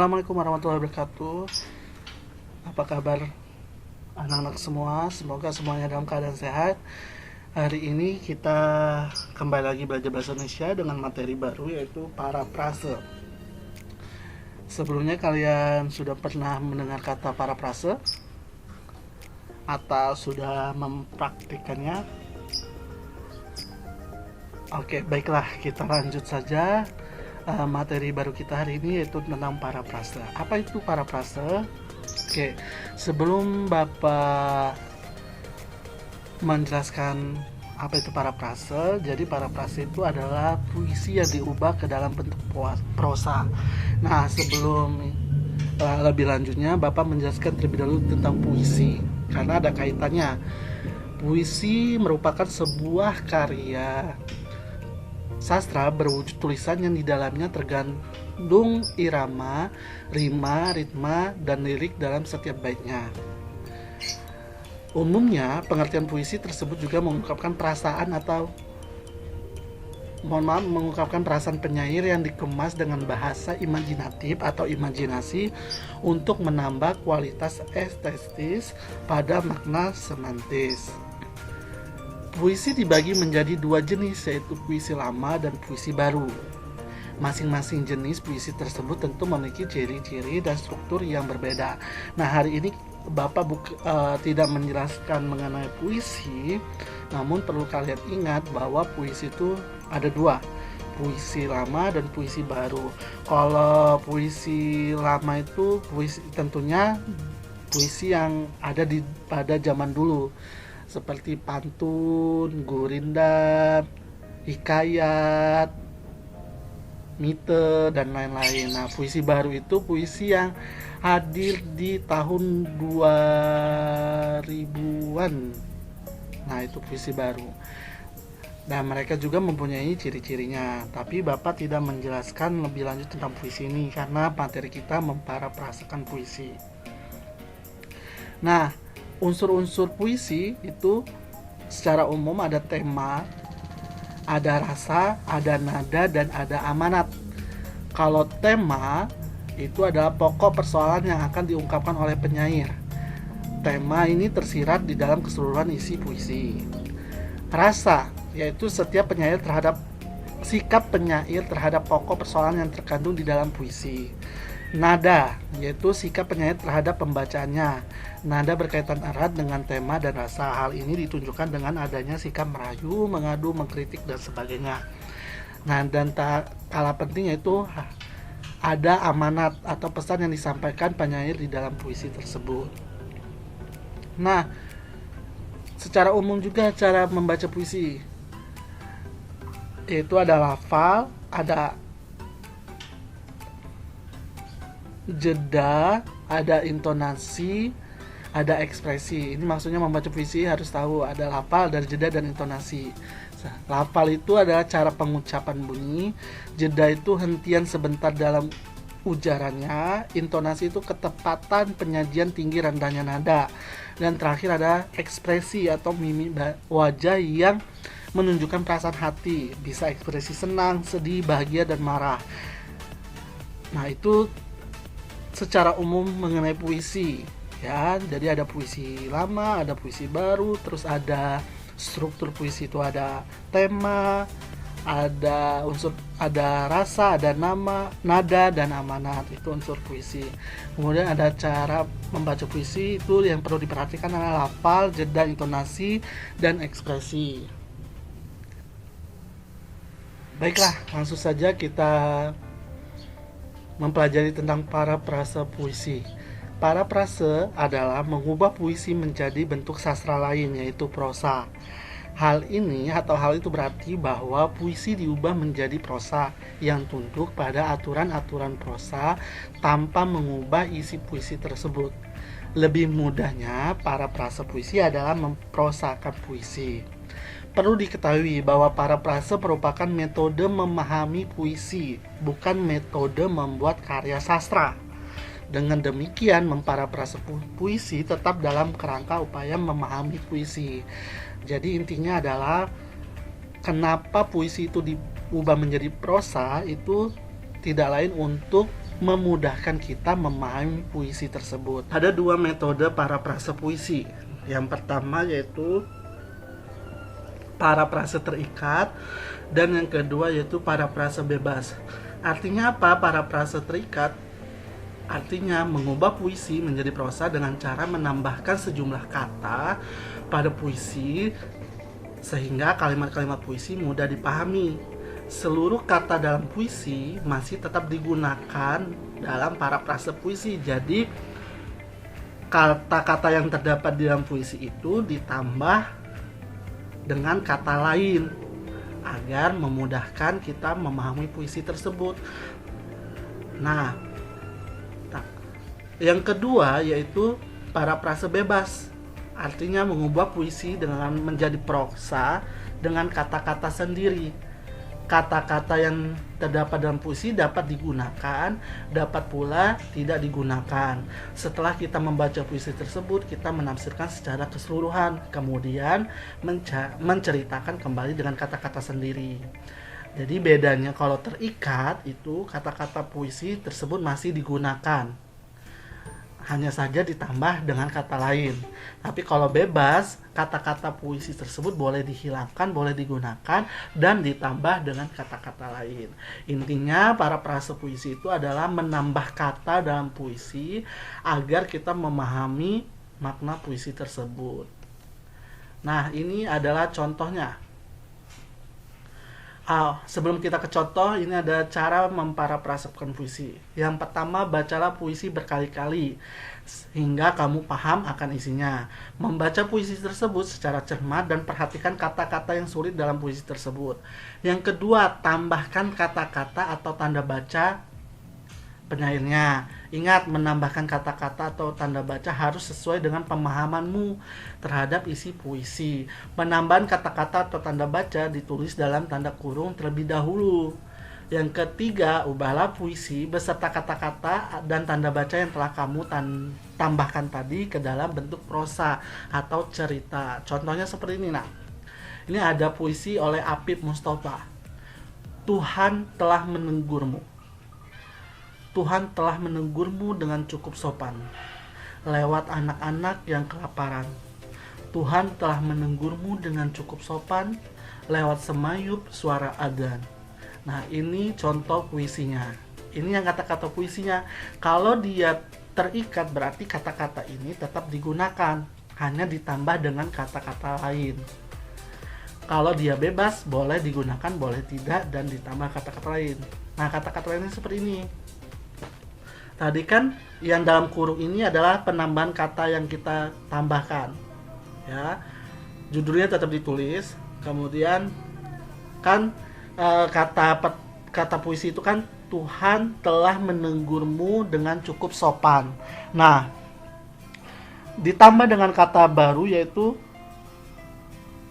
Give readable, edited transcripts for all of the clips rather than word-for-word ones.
Assalamualaikum warahmatullahi wabarakatuh. Apa kabar anak-anak semua? Semoga semuanya dalam keadaan sehat. Hari ini kita kembali lagi belajar bahasa Indonesia dengan materi baru, yaitu parafrase. Sebelumnya kalian sudah pernah mendengar kata parafrase atau sudah mempraktikkannya? Oke, baiklah, kita lanjut saja. Materi baru kita hari ini yaitu tentang parafrase. Apa itu parafrase? Oke, sebelum Bapak menjelaskan apa itu parafrase, jadi parafrase itu adalah puisi yang diubah ke dalam bentuk prosa. Nah, sebelum lebih lanjutnya, Bapak menjelaskan terlebih dahulu tentang puisi, karena ada kaitannya. Puisi merupakan sebuah karya sastra berwujud tulisan yang di dalamnya tergandung irama, rima, ritma, dan lirik dalam setiap baitnya. Umumnya, pengertian puisi tersebut juga mengungkapkan perasaan mengungkapkan perasaan penyair yang dikemas dengan bahasa imajinatif atau imajinasi untuk menambah kualitas estetis pada makna semantis. Puisi dibagi menjadi dua jenis, yaitu puisi lama dan puisi baru. Masing-masing jenis puisi tersebut tentu memiliki ciri-ciri dan struktur yang berbeda. Nah, hari ini Bapak tidak menjelaskan mengenai puisi, namun perlu kalian ingat bahwa puisi itu ada dua, puisi lama dan puisi baru. Kalau puisi lama itu tentunya puisi yang ada pada zaman dulu, seperti pantun, gurindam, hikayat, mite, dan lain-lain. Nah, puisi baru itu puisi yang hadir di tahun 2000-an. Nah, itu puisi baru. Dan mereka juga mempunyai ciri-cirinya. Tapi Bapak tidak menjelaskan lebih lanjut tentang puisi ini karena materi kita memparafrasekan puisi. Nah, unsur-unsur puisi itu secara umum ada tema, ada rasa, ada nada, dan ada amanat. Kalau tema itu adalah pokok persoalan yang akan diungkapkan oleh penyair. Tema ini tersirat di dalam keseluruhan isi puisi. Rasa, yaitu setiap penyair terhadap sikap penyair terhadap pokok persoalan yang terkandung di dalam puisi. Nada, yaitu sikap penyair terhadap pembacaannya. Nada berkaitan erat dengan tema dan rasa. Hal ini ditunjukkan dengan adanya sikap merayu, mengadu, mengkritik, dan sebagainya. Nah, dan tak kalah penting yaitu ada amanat atau pesan yang disampaikan penyair di dalam puisi tersebut. Nah, secara umum juga cara membaca puisi, yaitu ada lafal, ada jeda, ada intonasi, ada ekspresi. Ini maksudnya membaca puisi harus tahu ada lafal, ada jeda, dan intonasi. Lafal itu adalah cara pengucapan bunyi, jeda itu hentian sebentar dalam ujarannya, intonasi itu ketepatan penyajian tinggi rendahnya nada, dan terakhir ada ekspresi atau mimik wajah yang menunjukkan perasaan hati, bisa ekspresi senang, sedih, bahagia, dan marah. Nah, itu secara umum mengenai puisi ya. Jadi ada puisi lama, ada puisi baru, terus ada struktur puisi itu ada tema, ada unsur, ada rasa, ada nama, nada, dan amanat. Itu unsur puisi. Kemudian ada cara membaca puisi, itu yang perlu diperhatikan adalah lafal, jeda, intonasi, dan ekspresi. Baiklah, langsung saja kita mempelajari tentang parafrase puisi. Parafrase adalah mengubah puisi menjadi bentuk sastra lain, yaitu prosa. Hal itu berarti bahwa puisi diubah menjadi prosa yang tunduk pada aturan-aturan prosa tanpa mengubah isi puisi tersebut. Lebih mudahnya, parafrase puisi adalah memprosakan puisi. Perlu diketahui bahwa parafrase merupakan metode memahami puisi, bukan metode membuat karya sastra. Dengan demikian, memparafrase puisi tetap dalam kerangka upaya memahami puisi. Jadi intinya adalah kenapa puisi itu diubah menjadi prosa itu tidak lain untuk memudahkan kita memahami puisi tersebut. Ada dua metode parafrase puisi. Yang pertama yaitu parafrase terikat, dan yang kedua yaitu parafrase bebas. Artinya apa parafrase terikat? Artinya mengubah puisi menjadi prosa dengan cara menambahkan sejumlah kata pada puisi sehingga kalimat-kalimat puisi mudah dipahami. Seluruh kata dalam puisi masih tetap digunakan dalam parafrase puisi. Jadi kata-kata yang terdapat di dalam puisi itu ditambah dengan kata lain agar memudahkan kita memahami puisi tersebut. Nah, yang kedua yaitu parafrase bebas. Artinya mengubah puisi dengan menjadi prosa dengan kata-kata sendiri. Kata-kata yang terdapat dalam puisi dapat digunakan, dapat pula tidak digunakan. Setelah kita membaca puisi tersebut, kita menafsirkan secara keseluruhan, kemudian menceritakan kembali dengan kata-kata sendiri. Jadi bedanya kalau terikat itu kata-kata puisi tersebut masih digunakan, hanya saja ditambah dengan kata lain. Tapi kalau bebas, kata-kata puisi tersebut boleh dihilangkan, boleh digunakan, dan ditambah dengan kata-kata lain. Intinya parafrase puisi itu adalah menambah kata dalam puisi agar kita memahami makna puisi tersebut. Nah, ini adalah contohnya. Sebelum kita ke contoh, ini ada cara memparafrasekan puisi. Yang pertama, bacalah puisi berkali-kali hingga kamu paham akan isinya. Membaca puisi tersebut secara cermat dan perhatikan kata-kata yang sulit dalam puisi tersebut. Yang kedua, tambahkan kata-kata atau tanda baca penyairnya. Ingat, menambahkan kata-kata atau tanda baca harus sesuai dengan pemahamanmu terhadap isi puisi. Penambahan kata-kata atau tanda baca ditulis dalam tanda kurung terlebih dahulu. Yang ketiga, ubahlah puisi beserta kata-kata dan tanda baca yang telah kamu tambahkan tadi ke dalam bentuk prosa atau cerita. Contohnya seperti ini. Nah, ini ada puisi oleh Apip Mustafa. Tuhan telah menegurmu. Tuhan telah menegurmu dengan cukup sopan lewat anak-anak yang kelaparan. Tuhan telah menegurmu dengan cukup sopan lewat semayup suara adzan. Nah, ini contoh puisinya. Ini yang kata-kata puisinya. Kalau dia terikat berarti kata-kata ini tetap digunakan, hanya ditambah dengan kata-kata lain. Kalau dia bebas, boleh digunakan, boleh tidak, dan ditambah kata-kata lain. Nah, kata-kata lainnya seperti ini. Tadi kan yang dalam kurung ini adalah penambahan kata yang kita tambahkan. Ya. Judulnya tetap ditulis. Kemudian kan kata puisi itu kan Tuhan telah menegurmu dengan cukup sopan. Nah, ditambah dengan kata baru yaitu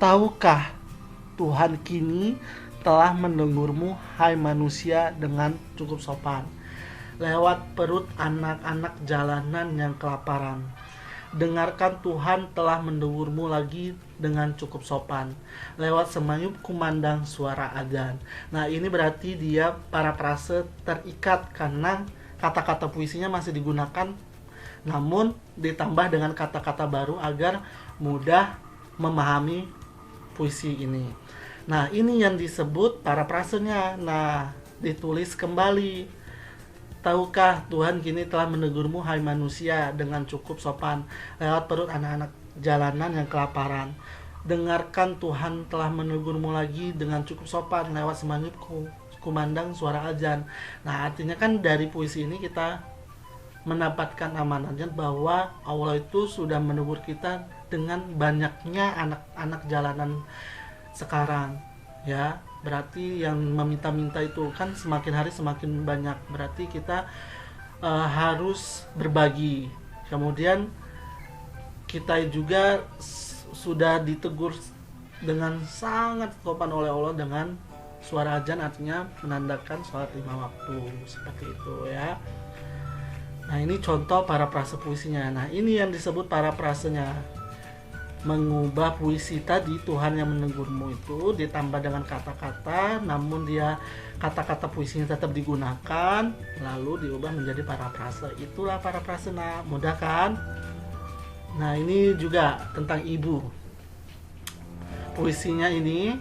tahukah Tuhan kini telah menegurmu hai manusia dengan cukup sopan. Lewat perut anak-anak jalanan yang kelaparan. Dengarkan Tuhan telah menegurmu lagi dengan cukup sopan. Lewat semayup kumandang suara adzan. Nah, ini berarti dia parafrase terikat karena kata-kata puisinya masih digunakan, namun ditambah dengan kata-kata baru agar mudah memahami puisi ini. Nah, ini yang disebut parafrasenya. Nah, ditulis kembali. Tahukah Tuhan kini telah menegurmu hai manusia dengan cukup sopan lewat perut anak-anak jalanan yang kelaparan. Dengarkan Tuhan telah menegurmu lagi dengan cukup sopan lewat semayup kumandang suara adzan. Nah, artinya kan dari puisi ini kita mendapatkan amanatnya bahwa Allah itu sudah menegur kita dengan banyaknya anak-anak jalanan sekarang, ya. Berarti yang meminta-minta itu kan semakin hari semakin banyak. Berarti kita harus berbagi. Kemudian kita juga sudah ditegur dengan sangat sopan oleh Allah dengan suara adzan, artinya menandakan sholat 5 waktu. Seperti itu ya. Nah, ini contoh parafrase puisinya. Nah, ini yang disebut parafrasenya. mengubah puisi tadi Tuhan yang menegurmu itu ditambah dengan kata-kata, namun dia kata-kata puisinya tetap digunakan lalu diubah menjadi parafrase. Itulah parafrase. Nah, mudah kan? Nah, ini juga tentang ibu. Puisinya ini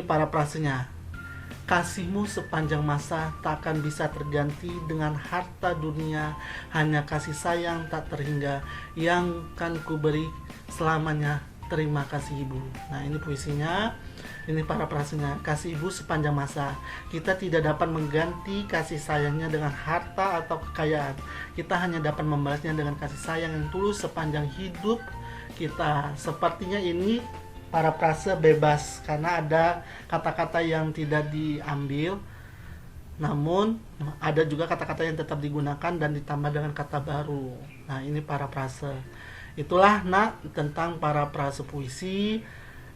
parafrasenya. Kasihmu sepanjang masa takkan bisa terganti dengan harta dunia, hanya kasih sayang tak terhingga yang kan ku beri selamanya, terima kasih ibu. Nah, ini puisinya, ini parafrasenya. Kasih ibu sepanjang masa, kita tidak dapat mengganti kasih sayangnya dengan harta atau kekayaan. Kita hanya dapat membalasnya dengan kasih sayang yang tulus sepanjang hidup kita. Sepertinya ini parafrase bebas karena ada kata-kata yang tidak diambil, namun ada juga kata-kata yang tetap digunakan dan ditambah dengan kata baru. Nah, ini parafrase. Itulah tentang parafrase puisi.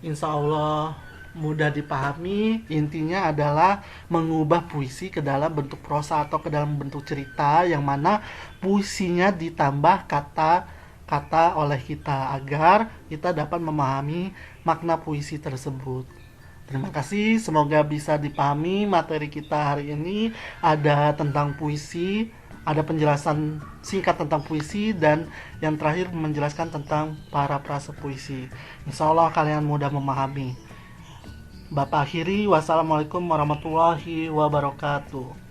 Insya Allah mudah dipahami. Intinya adalah mengubah puisi ke dalam bentuk prosa atau ke dalam bentuk cerita yang mana puisinya ditambah kata oleh kita agar kita dapat memahami makna puisi tersebut. Terima kasih, semoga bisa dipahami materi kita hari ini. Ada tentang puisi, ada penjelasan singkat tentang puisi, dan yang terakhir menjelaskan tentang parafrase puisi. Insya Allah kalian mudah memahami. Bapak akhiri, wassalamualaikum warahmatullahi wabarakatuh.